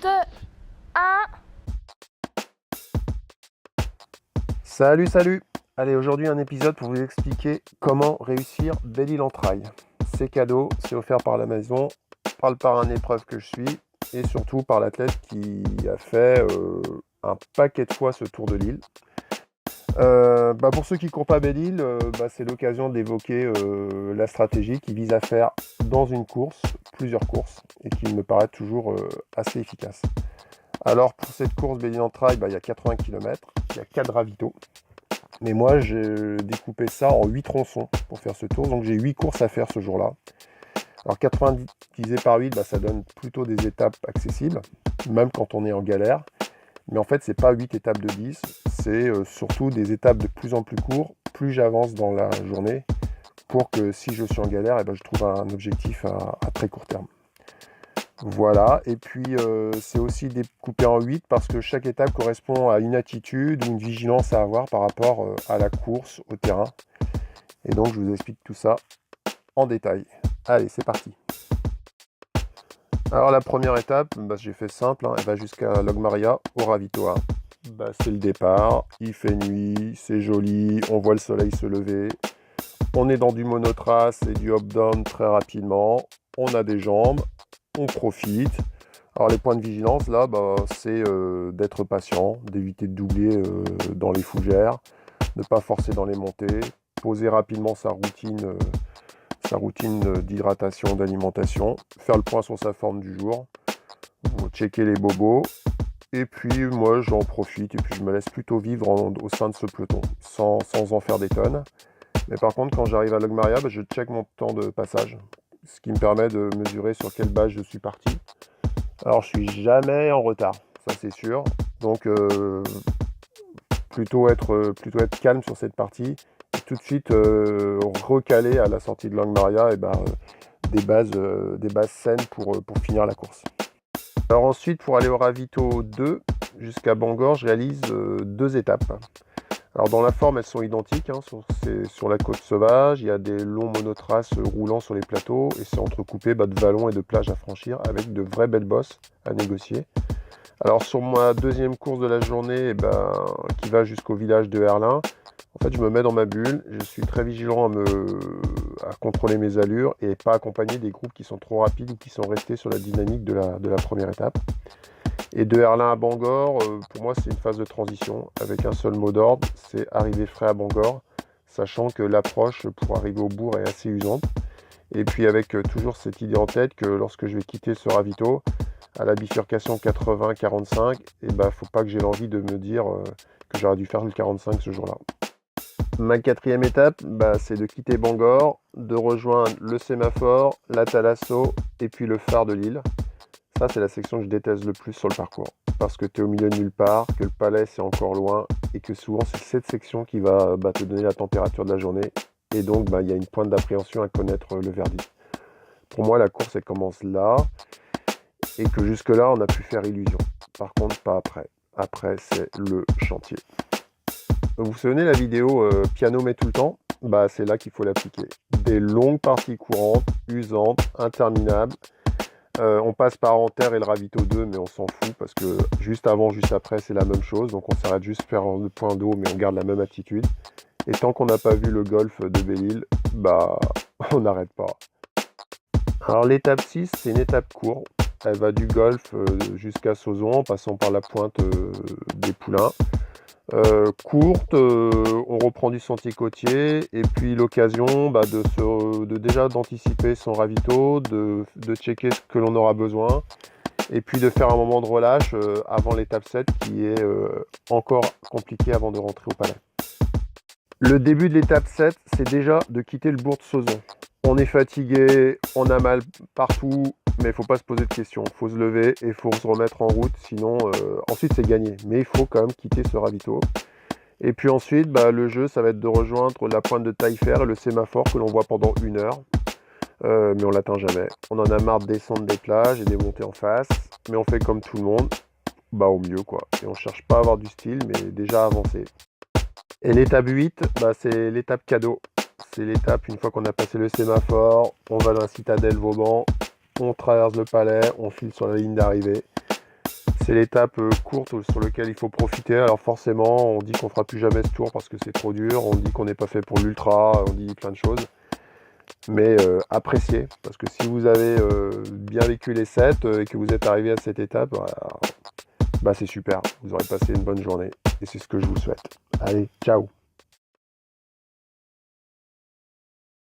2, 1. Salut, salut! Allez, aujourd'hui un épisode pour vous expliquer comment réussir Belle-Île en trail. C'est cadeau, c'est offert par la maison, par le parrain d'épreuve que je suis et surtout par l'athlète qui a fait un paquet de fois ce tour de l'île. Pour ceux qui ne courent pas Belle-Île, c'est l'occasion d'évoquer la stratégie qui vise à faire dans une course, plusieurs courses, et qui me paraît toujours assez efficace. Alors pour cette course Belle-Île en trail, il y a 80 km, il y a 4 ravitaux. Mais moi, j'ai découpé ça en 8 tronçons pour faire ce tour. Donc j'ai 8 courses à faire ce jour-là. Alors 90 divisé par 8, ça donne plutôt des étapes accessibles, même quand on est en galère. Mais en fait, c'est pas 8 étapes de 10, c'est surtout des étapes de plus en plus courtes, plus j'avance dans la journée, pour que si je suis en galère, je trouve un objectif à très court terme. Voilà, et puis c'est aussi découpé en 8 parce que chaque étape correspond à une attitude ou une vigilance à avoir par rapport à la course, au terrain. Et donc je vous explique tout ça en détail. Allez, c'est parti. Alors la première étape, j'ai fait simple, elle va jusqu'à Logmaria, au ravito 1. C'est le départ, il fait nuit, c'est joli, on voit le soleil se lever. On est dans du monotrace et du up-down très rapidement. On a des jambes, on profite. Alors les points de vigilance là, c'est d'être patient, d'éviter de doubler dans les fougères, ne pas forcer dans les montées, poser rapidement sa routine d'hydratation, d'alimentation, faire le point sur sa forme du jour, checker les bobos, et puis moi j'en profite et puis je me laisse plutôt vivre au sein de ce peloton, sans en faire des tonnes. Mais par contre quand j'arrive à Logmaria, je check mon temps de passage, ce qui me permet de mesurer sur quelle base je suis parti. Alors je suis jamais en retard, ça c'est sûr. Donc plutôt être calme sur cette partie. Et tout de suite recaler à la sortie de Logmaria des bases saines pour finir la course. Alors ensuite pour aller au ravito 2 jusqu'à Bangor, je réalise 2 étapes. Alors dans la forme elles sont identiques, sur la côte sauvage, il y a des longs monotraces roulants sur les plateaux et c'est entrecoupé de vallons et de plages à franchir avec de vraies belles bosses à négocier. Alors sur ma deuxième course de la journée, qui va jusqu'au village de Herlin, en fait je me mets dans ma bulle, je suis très vigilant à contrôler mes allures et pas accompagner des groupes qui sont trop rapides ou qui sont restés sur la dynamique de la première étape. Et de Herlin à Bangor, pour moi c'est une phase de transition avec un seul mot d'ordre, c'est arriver frais à Bangor, sachant que l'approche pour arriver au bourg est assez usante. Et puis avec toujours cette idée en tête que lorsque je vais quitter ce ravito, à la bifurcation 80-45, faut pas que j'ai l'envie de me dire que j'aurais dû faire le 45 ce jour-là. Ma quatrième étape, c'est de quitter Bangor, de rejoindre le sémaphore, la Thalasso et puis le phare de l'île. Ça, c'est la section que je déteste le plus sur le parcours. Parce que tu es au milieu de nulle part, que le palais c'est encore loin, et que souvent c'est cette section qui va te donner la température de la journée. Et donc, il y a une pointe d'appréhension à connaître le verdict. Pour moi, la course, elle commence là, et que jusque-là, on a pu faire illusion. Par contre, pas après. Après, c'est le chantier. Vous vous souvenez la vidéo piano met tout le temps? C'est là qu'il faut l'appliquer. Des longues parties courantes, usantes, interminables. On passe par Anterre et le ravito 2, mais on s'en fout parce que juste avant, juste après, c'est la même chose. Donc on s'arrête juste faire le point d'eau, mais on garde la même attitude. Et tant qu'on n'a pas vu le golfe de Belle-Île, on n'arrête pas. Alors l'étape 6, c'est une étape courte. Elle va du golfe jusqu'à Sauzon, en passant par la pointe des Poulains. Courte, on reprend du sentier côtier et puis l'occasion déjà d'anticiper son ravito, de checker ce que l'on aura besoin et puis de faire un moment de relâche avant l'étape 7 qui est encore compliqué avant de rentrer au palais. Le début de l'étape 7, c'est déjà de quitter le bourg de Sauzon. On est fatigué, on a mal partout, mais il ne faut pas se poser de questions. Il faut se lever et il faut se remettre en route, sinon ensuite c'est gagné. Mais il faut quand même quitter ce ravito. Et puis ensuite, le jeu, ça va être de rejoindre la pointe de Taillefer et le sémaphore que l'on voit pendant 1 heure. Mais on l'atteint jamais. On en a marre de descendre des plages et des montées en face. Mais on fait comme tout le monde, au mieux quoi. Et on cherche pas à avoir du style, mais déjà avancer. Et l'étape 8, c'est l'étape cadeau. C'est l'étape, une fois qu'on a passé le sémaphore, on va dans la citadelle Vauban, on traverse le palais, on file sur la ligne d'arrivée. C'est l'étape courte sur laquelle il faut profiter. Alors forcément, on dit qu'on fera plus jamais ce tour parce que c'est trop dur, on dit qu'on n'est pas fait pour l'ultra, on dit plein de choses. Mais appréciez, parce que si vous avez bien vécu les 7 et que vous êtes arrivé à cette étape, bah, c'est super, vous aurez passé une bonne journée et c'est ce que je vous souhaite. Allez, ciao!